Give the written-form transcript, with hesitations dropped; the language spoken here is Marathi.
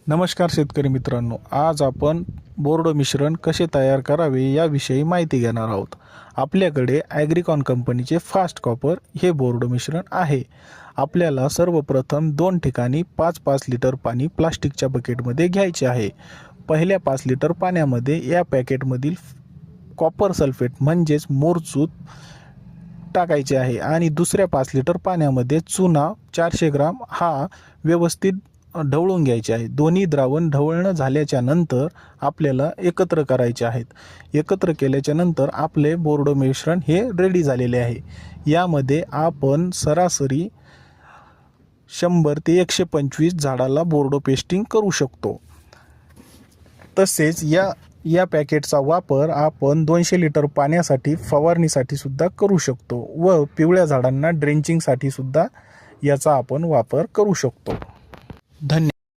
नमस्कार शेतकरी मित्रांनो, आज आपण बोर्ड मिश्रण कसे तयार करावे याविषयी माहिती घेणार आहोत। आपल्याकडे ॲग्रीकॉन कंपनीचे फास्ट कॉपर हे बोर्ड मिश्रण आहे। आपल्याला सर्वप्रथम 2 ठिकाणी 5-5 लिटर पाणी प्लास्टिकच्या बकेटमध्ये घ्यायचे आहे। पहिल्या 5 लिटर पाण्यामध्ये या पॅकेटमधील कॉपर सल्फेट म्हणजेच मोरचूत टाकायचे आहे आणि दुसऱ्या 5 लिटर पाण्यामध्ये चुना 400 ग्राम हा व्यवस्थित ढवळून घ्यायचे आहे। दोन्ही द्रावण ढवळणं झाल्याच्या नंतर आपल्याला एकत्र करायचे आहेत। एकत्र केल्याच्या नंतर आपले बोर्ड मिश्रण हे रेडी झालेले आहे। यामध्ये आपण सरासरी 100 ते 125 झाडाला बोर्ड पेस्टिंग करू शकतो। तसेच या पॅकेटचा वापर आपण 200 लिटर पाण्यासाठी फवारणीसाठी सुद्धा करू शकतो व पिवळ्या झाडांना ड्रेंचिंगसाठी सुद्धा याचा आपण वापर करू शकतो। धन्यवाद।